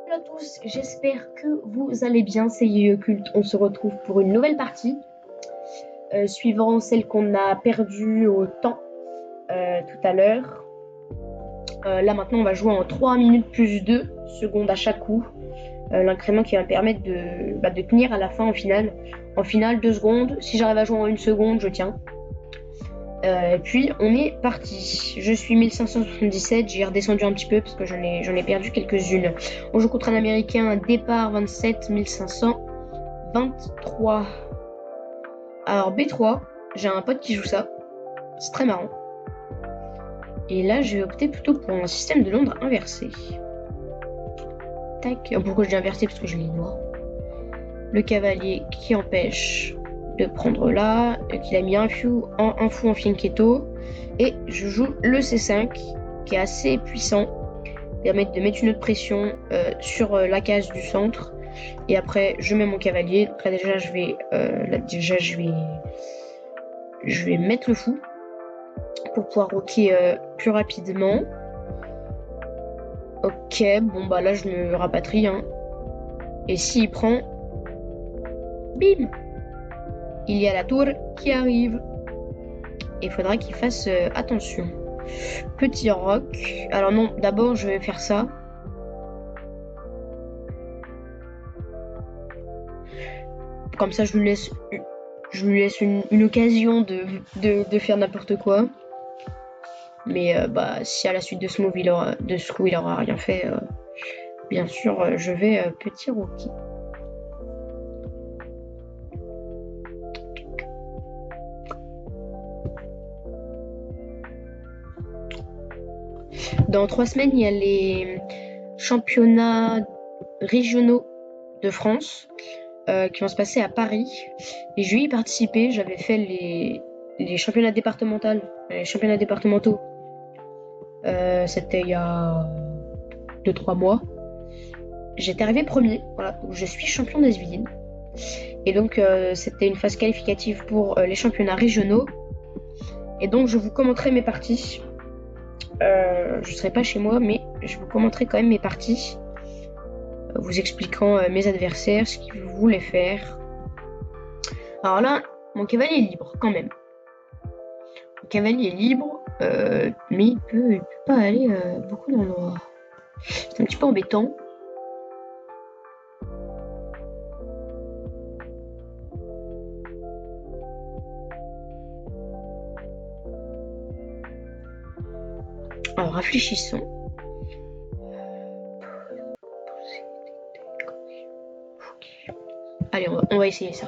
Hello à tous, j'espère que vous allez bien, c'est Occulte. On se retrouve pour une nouvelle partie, suivant celle qu'on a perdue au temps tout à l'heure. Là maintenant on va jouer en 3 minutes plus 2 secondes à chaque coup. L'incrément qui va me permettre de tenir à la fin en finale. En finale 2 secondes, si j'arrive à jouer en 1 seconde je tiens. Et puis on est parti. Je suis 1577, j'ai redescendu un petit peu parce que j'en ai perdu quelques-unes. On joue contre un américain, un départ 27 1523. Alors B3, j'ai un pote qui joue ça, c'est très marrant. Et là je vais opter plutôt pour un système de Londres inversé. Tac, pourquoi je dis inversé? Parce que je l'ai noir. Le cavalier qui empêche de prendre là, qu'il a mis un fou en fianchetto. Et je joue le C5 qui est assez puissant, permet de mettre une autre pression sur la case du centre. Et après je mets mon cavalier. Donc là déjà je vais mettre le fou pour pouvoir roquer plus rapidement. Ok, bon bah là je me rapatrie hein. Et s'il prend, bim, il y a la tour qui arrive. Et il faudra qu'il fasse attention. Petit roc. Alors non, d'abord je vais faire ça. Comme ça je lui laisse une occasion de faire n'importe quoi. Mais si à la suite de ce move il aura rien fait, bien sûr je vais petit rookie. Dans 3 semaines il y a les championnats régionaux de France qui vont se passer à Paris. Et je vais y participer. J'avais fait les championnats départementaux. C'était il y a 2-3 mois. J'étais arrivé premier. Voilà, donc je suis champion d'Asville. Et donc c'était une phase qualificative pour les championnats régionaux. Et donc je vous commenterai mes parties. Je serai pas chez moi, mais je vous commenterai quand même mes parties, vous expliquant mes adversaires, ce qu'ils voulaient faire. Alors là, mon cavalier est libre quand même. Le cavalier est libre, mais il peut pas aller beaucoup d'endroits. C'est un petit peu embêtant. Alors réfléchissons. Allez, on va essayer ça.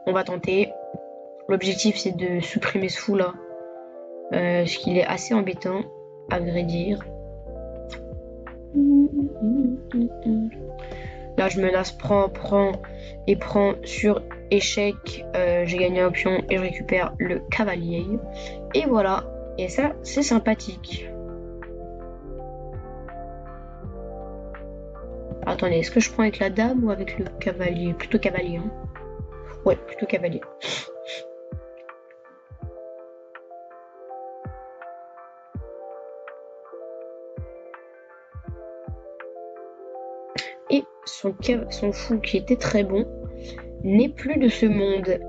On va tenter. L'objectif c'est de supprimer ce fou là. Ce qu'il est assez embêtant, à vrai dire. Là je menace, prends sur échec. J'ai gagné un pion et je récupère le cavalier. Et voilà. Et ça c'est sympathique. Attendez, est-ce que je prends avec la dame ou avec le cavalier? Plutôt cavalier hein. Ouais, plutôt cavalier. Et son fou qui était très bon n'est plus de ce monde.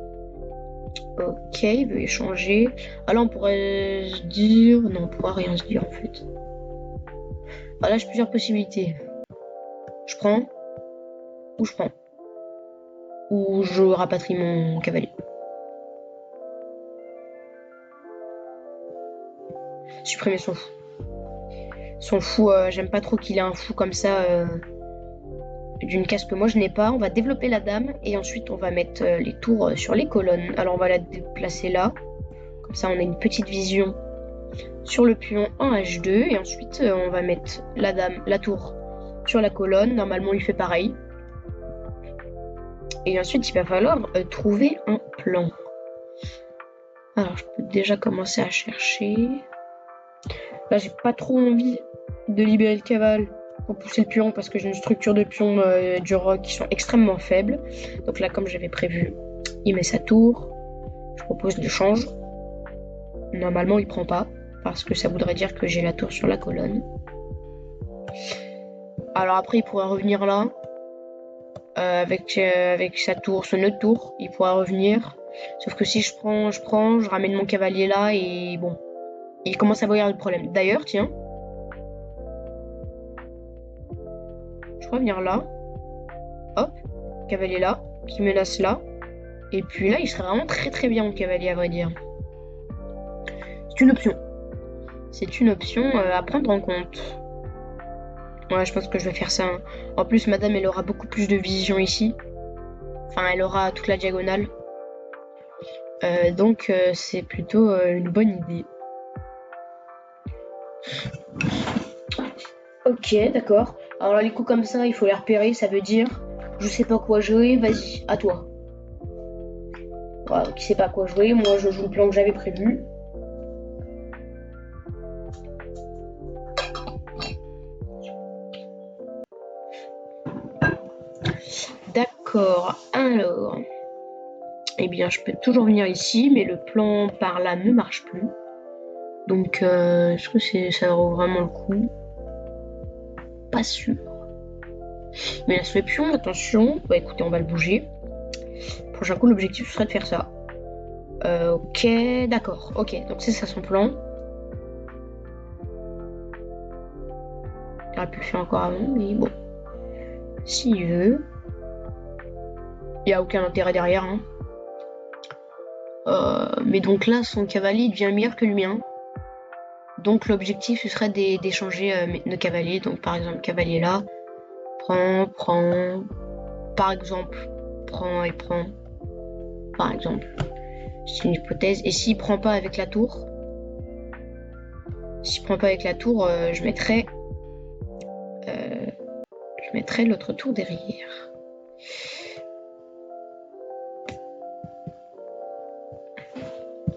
Ok, il veut échanger. Alors on pourrait se dire... Non, on pourra rien se dire en fait. Alors là j'ai plusieurs possibilités. Je prends. Ou je prends. Ou je rapatrie mon cavalier. Supprimer son fou. Son fou, j'aime pas trop qu'il ait un fou comme ça... d'une case que moi je n'ai pas. On va développer la dame et ensuite on va mettre les tours sur les colonnes. Alors on va la déplacer là, comme ça on a une petite vision sur le pion en H2 et ensuite on va mettre la tour sur la colonne. Normalement il fait pareil et ensuite il va falloir trouver un plan. Alors je peux déjà commencer à chercher. Là j'ai pas trop envie de libérer le cavale pour pousser le pion parce que j'ai une structure de pion du roc qui sont extrêmement faibles. Donc là, comme j'avais prévu, il met sa tour. Je propose le change. Normalement, il prend pas parce que ça voudrait dire que j'ai la tour sur la colonne. Alors après, il pourrait revenir là. Avec sa tour, son autre tour, il pourra revenir. Sauf que si je ramène mon cavalier là et bon, il commence à voir le problème. D'ailleurs, tiens, je peux venir là, hop, cavalier là, qui menace là, et puis là, il serait vraiment très très bien mon cavalier à vrai dire. C'est une option. C'est une option à prendre en compte. Ouais, je pense que je vais faire ça. Hein. En plus, madame, elle aura beaucoup plus de vision ici. Enfin, elle aura toute la diagonale. Donc, c'est plutôt une bonne idée. Ok, d'accord. Alors là, les coups comme ça, il faut les repérer. Ça veut dire, je sais pas quoi jouer, vas-y, à toi. Voilà, qui sait pas quoi jouer, moi je joue le plan que j'avais prévu. D'accord, alors... Eh bien, je peux toujours venir ici, mais le plan par là ne marche plus. Donc, est-ce que ça vaut vraiment le coup? Pas sûr. Mais la solution, attention. Bah écoutez, on va le bouger. Prochain coup, l'objectif serait de faire ça. Ok, d'accord. Ok, donc c'est ça son plan. Il aurait pu le faire encore avant, mais bon. S'il veut. Il n'y a aucun intérêt derrière. Hein. Mais donc là, son cavalier devient meilleur que le mien. Donc l'objectif, ce serait d'échanger nos cavaliers. Donc par exemple, cavalier là. Prends. Par exemple, prend et prend. Par exemple. C'est une hypothèse. Et s'il prend pas avec la tour, je mettrais l'autre tour derrière.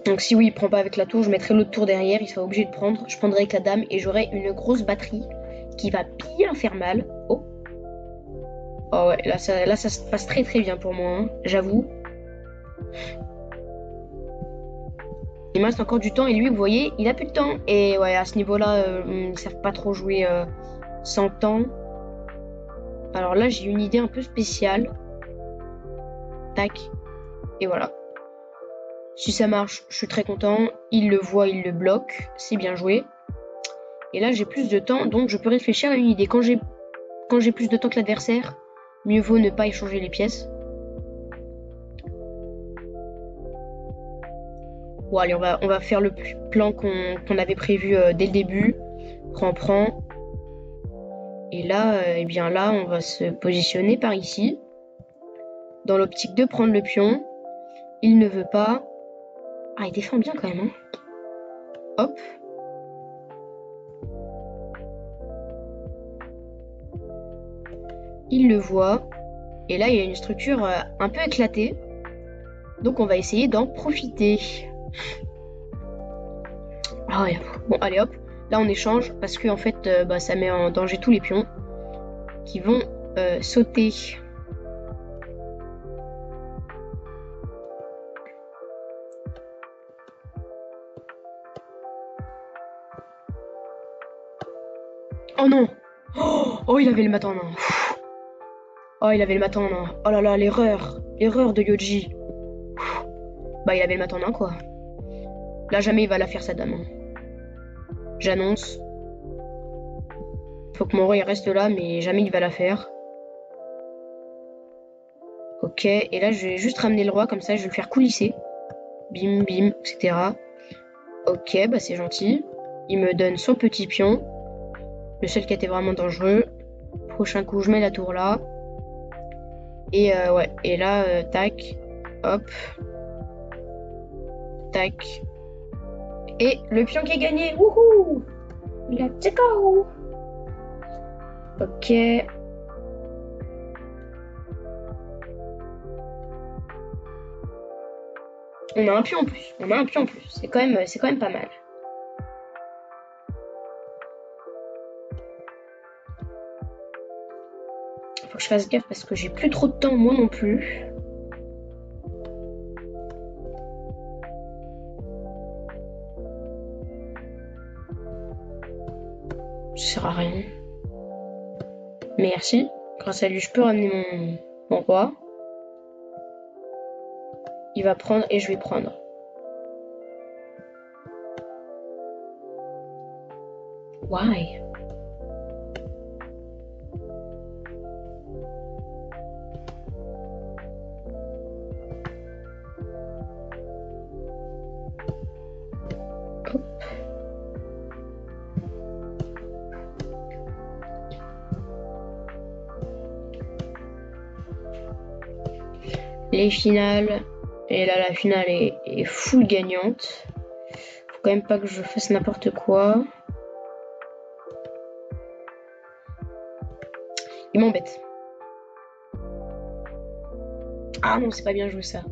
Donc si oui, il prend pas avec la tour, je mettrai l'autre tour derrière, il sera obligé de prendre. Je prendrai avec la dame et j'aurai une grosse batterie qui va bien faire mal. Oh. Oh ouais, là ça se passe très très bien pour moi, hein, j'avoue. Il me reste encore du temps et lui, vous voyez, il a plus de temps. Et ouais, à ce niveau-là, ils ne savent pas trop jouer sans temps. Alors là, j'ai une idée un peu spéciale. Tac. Et voilà. Si ça marche, je suis très content. Il le voit, il le bloque. C'est bien joué. Et là, j'ai plus de temps, donc je peux réfléchir à une idée. Quand j'ai plus de temps que l'adversaire, mieux vaut ne pas échanger les pièces. Bon, allez, on va faire le plan qu'on avait prévu dès le début. Prends. Et là, eh bien là, on va se positionner par ici. Dans l'optique de prendre le pion. Il ne veut pas. Ah, il défend bien quand même. Hein. Hop. Il le voit. Et là, il y a une structure un peu éclatée. Donc, on va essayer d'en profiter. Ah ouais. Bon, allez hop. Là, on échange parce que en fait, ça met en danger tous les pions qui vont sauter. Oh non. Oh, il avait le matin en main. Oh, il avait le matin en main. Oh là là, l'erreur de Yoji. Bah, il avait le matin en main, quoi. Là, jamais il va la faire, sa dame. J'annonce. Faut que mon roi il reste là, mais jamais il va la faire. Ok, et là, je vais juste ramener le roi, comme ça, je vais le faire coulisser. Bim, bim, etc. Ok, bah c'est gentil. Il me donne son petit pion. Le seul qui était vraiment dangereux. Prochain coup, je mets la tour là. Et ouais, et là, tac, hop, tac. Et le pion qui est gagné, wouhou! Let's go! Ok. On a un pion en plus. C'est quand même pas mal. Faut que je fasse gaffe parce que j'ai plus trop de temps, moi non plus. Ça sert à rien. Merci. Grâce à lui, je peux ramener mon roi. Il va prendre et je vais prendre. Why? Les finales. Et là, la finale est full gagnante. Faut quand même pas que je fasse n'importe quoi. Il m'embête. Ah non, c'est pas bien joué ça.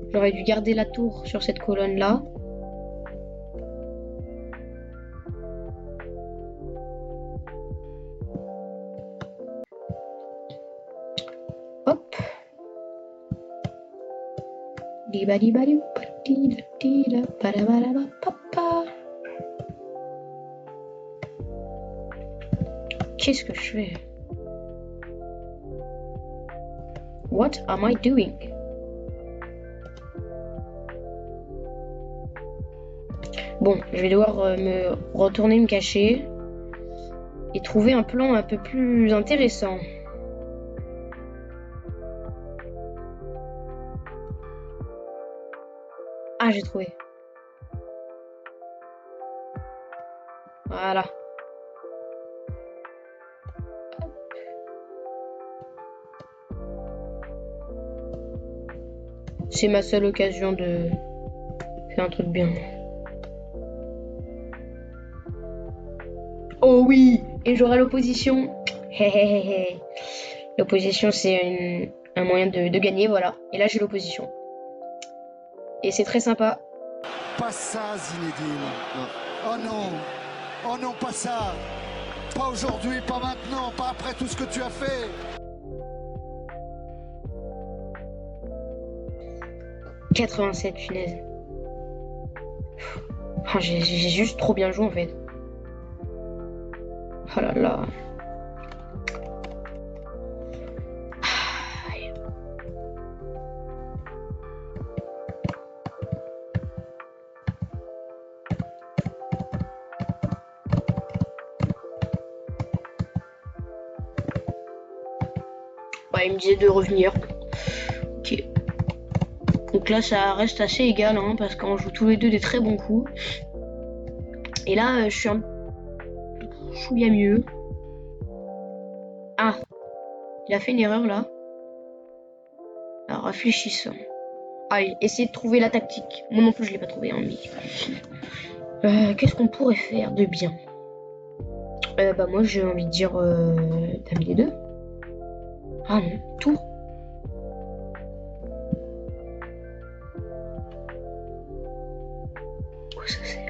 J'aurais dû garder la tour sur cette colonne-là. Hop. Qu'est-ce que je fais? What am I doing? Bon, je vais devoir me retourner me cacher et trouver un plan un peu plus intéressant. Ah, j'ai trouvé. Voilà. C'est ma seule occasion de faire un truc bien. Oh oui! Et j'aurai l'opposition. L'opposition, c'est un moyen de gagner, voilà. Et là, j'ai l'opposition. Et c'est très sympa. Pas ça, Zinedine. Oh non. Oh non, pas ça. Pas aujourd'hui, pas maintenant, pas après tout ce que tu as fait. « 87, punaise. Oh, j'ai juste trop bien joué, en fait. Oh là là. Ouais, il me disait de revenir. Ok. Donc là, ça reste assez égal, hein, parce qu'on joue tous les deux des très bons coups. Et là, je suis un chouïa mieux. Ah, il a fait une erreur là. Alors, réfléchissons. Allez, essayez de trouver la tactique. Moi non plus, je l'ai pas trouvé, hein, mais... qu'est-ce qu'on pourrait faire de bien? Bah moi, j'ai envie de dire... Dame les deux. Ah non, tour. Quoi ça c'est?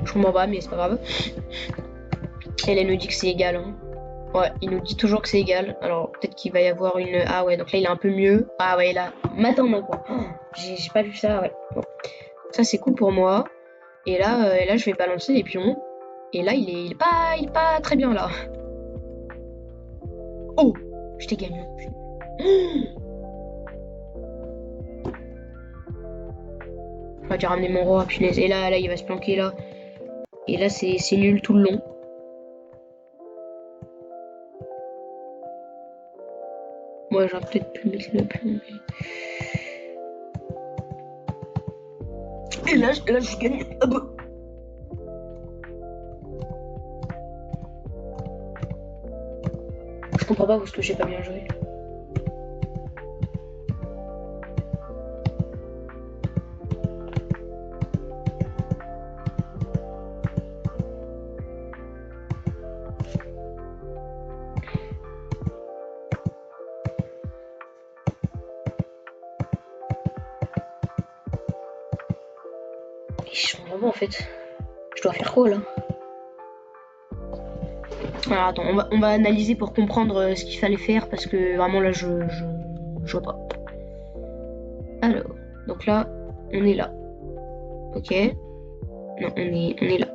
Je comprends pas, mais c'est pas grave. Elle nous dit que c'est égal. Hein. Ouais, il nous dit toujours que c'est égal. Alors, peut-être qu'il va y avoir une... Ah ouais, donc là, il est un peu mieux. Ah ouais, là, maintenant, quoi. Oh, j'ai pas vu ça, ouais. Bon. Ça, c'est cool pour moi. Et là, je vais balancer les pions. Et là, il est pas très bien, là. Oh, je t'ai gagné. J'aurais dû ramener mon roi, punaise. Et là, il va se planquer, là. Et là, c'est nul tout le long. Moi, j'aurais peut-être pu mettre le pion. Et là, je gagne. Ah bah. Je comprends pas parce que j'ai pas bien joué. Je comprends pas en fait. Je dois faire quoi là? Alors attends, on va analyser pour comprendre ce qu'il fallait faire parce que vraiment là je vois pas. Alors, donc là, on est là. Ok. Non, on est là.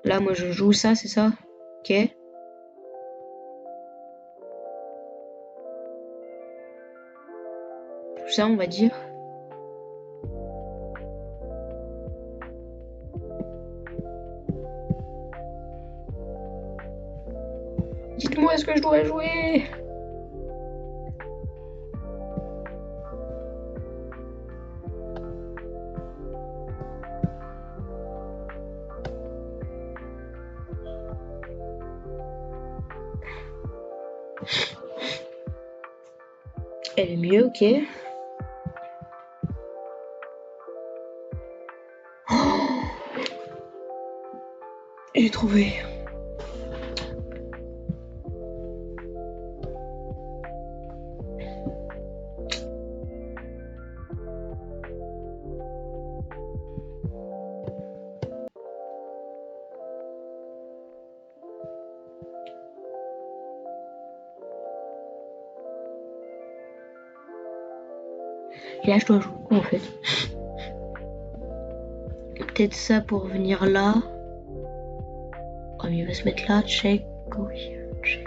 Là, moi, je joue ça, c'est ça? Ok. Tout ça, on va dire. Dites-moi ce que je dois jouer. Elle est mieux, ok. Oh, j'ai trouvé. Et là, je dois jouer quoi en fait? Peut-être ça pour venir là. Oh, mais il va se mettre là, check, go here, check.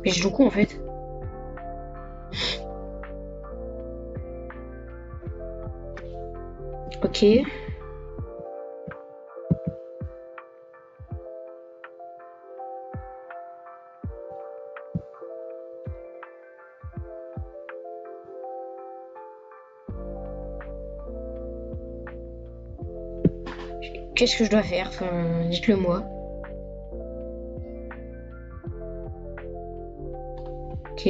Mais je joue quoi en fait? Ok. Qu'est-ce que je dois faire? Enfin, dites-le moi. Ok.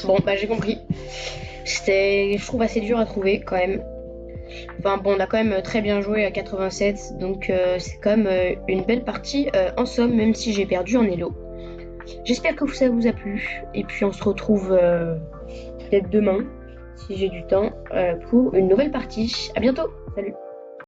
Bon, bah j'ai compris. C'était, je trouve, assez dur à trouver quand même. Enfin bon, on a quand même très bien joué à 87, donc c'est quand même une belle partie en somme, même si j'ai perdu en Elo. J'espère que ça vous a plu, et puis on se retrouve peut-être demain, si j'ai du temps, pour une nouvelle partie. À bientôt, salut!